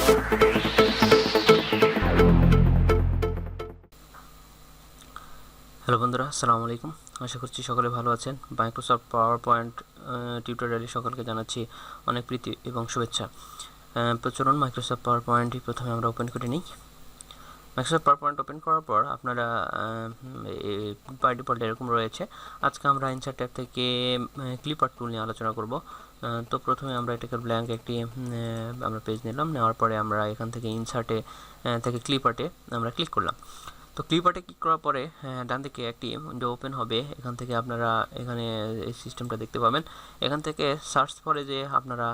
Hello বন্ধুরা, আসসালামু আলাইকুম। আশা করছি সকলে ভালো আছেন। মাইক্রোসফট পাওয়ার পয়েন্ট টিউটোরিয়ালে সকলকে জানাচ্ছি অনেক প্রীতি এবং শুভেচ্ছা। চলুন মাইক্রোসফট পাওয়ার পয়েন্টটি প্রথমে আমরা ওপেন করে নিই। মাইক্রোসফট পাওয়ার পয়েন্ট ওপেন করার পর আপনারা বাই ডিফল্ট এরকম রয়েছে। আজকে আমরা ইনসার্ট ট্যাব থেকে ক্লিপার টুল নিয়ে আলোচনা করব। তো প্রথমে আমরা এটাকে ব্ল্যাঙ্ক একটি আমরা পেজ নিলাম, নেওয়ার পরে আমরা এখান থেকে ইনসার্টে থেকে ক্লিপার্টে আমরা ক্লিক করলাম। তো ক্লিপার্টে ক্লিক করার পরে ডান দিকে একটি উইন্ডো ওপেন হবে। এখান থেকে আপনারা এখানে এই সিস্টেমটা দেখতে পাবেন। এখান থেকে সার্চ করে যে আপনারা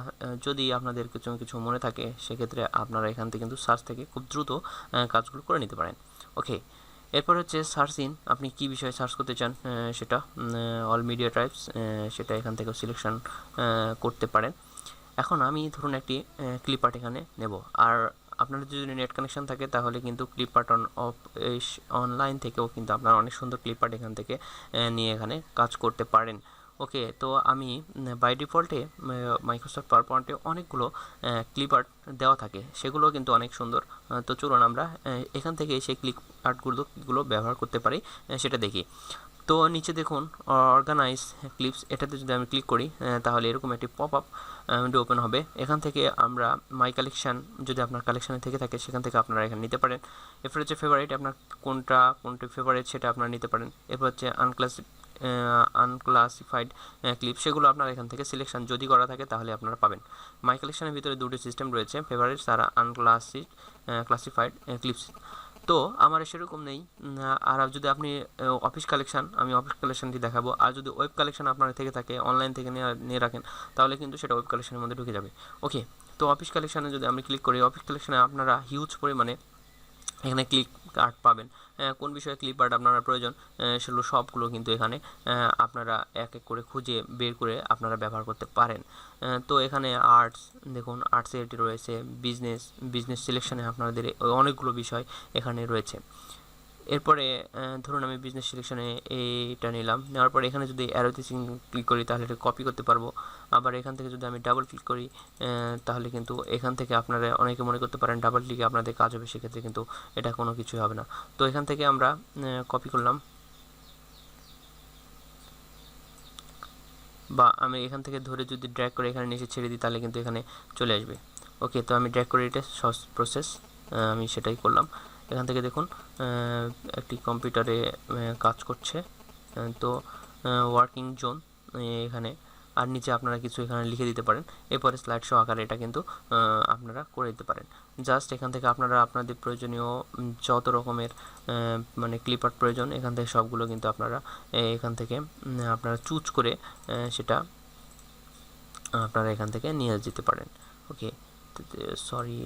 যদি আপনাদের কিছু মনে থাকে, সেক্ষেত্রে আপনারা এখান থেকে কিন্তু সার্চ থেকে খুব দ্রুত কাজগুলো করে নিতে পারেন। ওকে, এরপর হচ্ছে সার্চ ইন, আপনি কি বিষয়ে সার্চ করতে চান সেটা অল মিডিয়া টাইপস, সেটা এখান থেকে সিলেকশন করতে পারেন। এখন আমি ধরুন একটি ক্লিপার্ট এখানে নেব। আর আপনাদের যদি নেট কানেকশন থাকে তাহলে কিন্তু ক্লিপার্ট অনলাইন থেকেও কিন্তু আপনারা অনেক সুন্দর ক্লিপার্ট এখান থেকে নিয়ে এখানে কাজ করতে পারেন। ওকে, তো আমি বাই ডিফল্টে মাইক্রোসফট পাওয়ার পয়েন্টে অনেকগুলো ক্লিপার্ট দেওয়া থাকে, সেগুলো কিন্তু অনেক সুন্দর। তো চলুন আমরা এখান থেকে সেই ক্লিপার্টগুলো ব্যবহার করতে পারি সেটা দেখি। তো নিচে দেখুন অর্গানাইজ ক্লিপস, এটাতে যদি আমি ক্লিক করি তাহলে এরকম একটি পপ আপ উইন্ডো ওপেন হবে। এখান থেকে আমরা মাই কালেকশান, যদি আপনার কালেকশানে থেকে থাকে সেখান থেকে আপনারা এখানে নিতে পারেন। এরপর হচ্ছে ফেভারিট, আপনার কোনটি ফেভারিট সেটা আপনারা নিতে পারেন। এরপর হচ্ছে আনক্লাসিফাইড ক্লিপ, সেগুলো আপনারা এখান থেকে সিলেকশন যদি করা থাকে তাহলে আপনারা পাবেন। মাই কালেকশানের ভিতরে দুটি সিস্টেম রয়েছে, ফেভারিটস আর ক্লাসিফাইড ক্লিপস। তো আমার সেরকম নেই। আর যদি আপনি অফিস কালেকশান, আমি অফিস কালেকশানটি দেখাবো। আর যদি ওয়েব কালেকশান আপনার থেকে থাকে, অনলাইন থেকে নিয়ে রাখেন, তাহলে কিন্তু সেটা ওয়েব কালেকশানের মধ্যে ঢুকে যাবে। ওকে, তো অফিস কালেকশানে যদি আমি ক্লিক করি, অফিস কালেকশানে আপনারা হিউজ পরিমাণে এখানে ক্লিপ আর্ট পাবেন। কোন বিষয়ে ক্লিপ আর্ট আপনারা প্রয়োজন সেগুলো সবগুলো কিন্তু এখানে আপনারা এক এক করে খুঁজে বের করে আপনারা ব্যবহার করতে পারেন। তো এখানে আর্টস, দেখুন আর্টসে এটি রয়েছে। বিজনেস সিলেকশনে আপনাদের অনেকগুলো বিষয় এখানে রয়েছে। এরপরে ধরুন আমি বিজনেস সিলেকশনে এইটা নিলাম, নেওয়ার পরে এখানে যদি অ্যারোতে ক্লিক করি তাহলে এটা কপি করতে পারবো। আবার এখান থেকে যদি আমি ডাবল ক্লিক করি তাহলে কিন্তু এখান থেকে আপনারা অনেকে মনে করতে পারেন ডাবল ক্লিকে আপনাদের কাজ হবে, সেক্ষেত্রে কিন্তু এটা কোনো কিছুই হবে না। তো এখান থেকে আমরা কপি করলাম, বা আমি এখান থেকে ধরে যদি ড্র্যাগ করে এখানে নিচে ছেড়ে দিই তাহলে কিন্তু এখানে চলে আসবে। ওকে, তো আমি ড্র্যাগ করে এটা সহজ প্রসেস, আমি সেটাই করলাম। এখান থেকে দেখুন একটি কম্পিউটারে কাজ করছে। তো ওয়ার্কিং জোন এখানে, আর নিচে আপনারা কিছু এখানে লিখে দিতে পারেন। এরপরে স্লাইড শো আকারে এটা কিন্তু আপনারা করে দিতে পারেন। জাস্ট এখান থেকে আপনারা আপনাদের প্রয়োজনীয় যত রকমের মানে ক্লিপার প্রয়োজন এখান থেকে সবগুলো কিন্তু আপনারা এখান থেকে আপনারা চুজ করে সেটা আপনারা এখান থেকে নিয়ে যেতে পারেন। ওকে, সরি।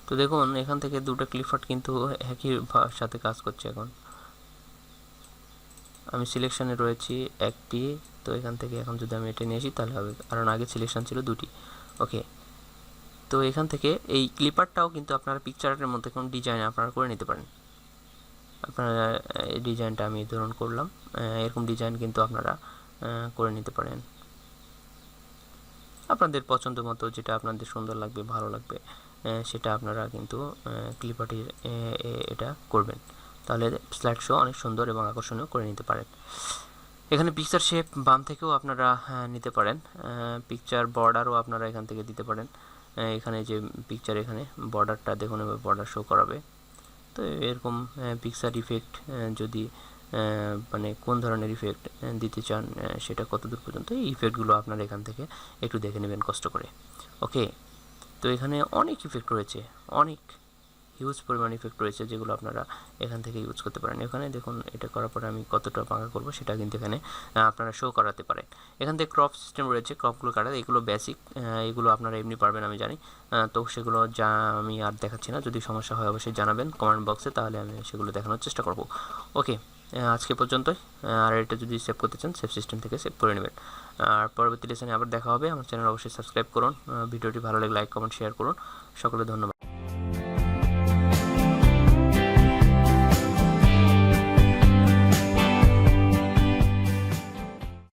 তো দেখুন এখান থেকে দুটো ক্লিপার্ট কিন্তু একই সাথে কাজ করছে। এখন আমি সিলেকশনে রয়েছি একটি, তো এখান থেকে এখন যদি আমি এটা নিয়ে আসি তাহলে হবে, কারণ আগে সিলেকশন ছিল দুটি। ওকে, তো এখান থেকে এই ক্লিপারটাও কিন্তু আপনারা পিকচারের মধ্যে কোনো ডিজাইন আপনারা করে নিতে পারেন। আপনারা এই ডিজাইনটা আমি ধরুন করলাম, এরকম ডিজাইন কিন্তু আপনারা করে নিতে পারেন আপনাদের পছন্দ মতো, যেটা আপনাদের সুন্দর লাগবে, ভালো লাগবে, সেটা আপনারা কিন্তু ক্লিপারটির এটা করবেন। তাহলে স্লাইড শো অনেক সুন্দর এবং আকর্ষণীয় করে নিতে পারেন। এখানে পিকচার শেপ বাম থেকেও আপনারা নিতে পারেন। পিকচার বর্ডারও আপনারা এখান থেকে দিতে পারেন। এখানে যে পিকচার, এখানে বর্ডারটা দেখুন, এবার বর্ডার শো করাবে। তো এরকম পিকচার ইফেক্ট যদি মানে কোন ধরনের ইফেক্ট দিতে চান, সেটা কতদূর পর্যন্ত, এই ইফেক্টগুলো আপনারা এখান থেকে একটু দেখে নেবেন কষ্ট করে। ওকে, তো এখানে অনেক ইফেক্ট রয়েছে, অনেক হিউজ পরিমাণ ইফেক্ট রয়েছে, যেগুলো আপনারা এখান থেকে ইউজ করতে পারেন। এখানে দেখুন এটা করার পরে আমি কতটা পাকা করব সেটা কিন্তু এখানে আপনারা শো করাতে পারেন। এখান থেকে ক্রপ সিস্টেম রয়েছে, ক্রপগুলো কাটা, এগুলো বেসিক, এগুলো আপনারা এমনি পারবেন আমি জানি। তো সেগুলো যা আমি আর দেখাচ্ছি না, যদি সমস্যা হয় অবশ্যই জানাবেন কমেন্ট বক্সে, তাহলে আমি সেগুলো দেখানোর চেষ্টা করব। ওকে, আজকে পর্যন্তই। আর এটা যদি সেভ করতে চান সেভ সিস্টেম থেকে সেভ করে নেবেন। আর পরবর্তী লেসনে আবার দেখা হবে। আমার চ্যানেল অবশ্যই সাবস্ক্রাইব করুন। ভিডিওটি ভালো লাগলে লাইক কমেন্ট শেয়ার করুন। সকলে ধন্যবাদ।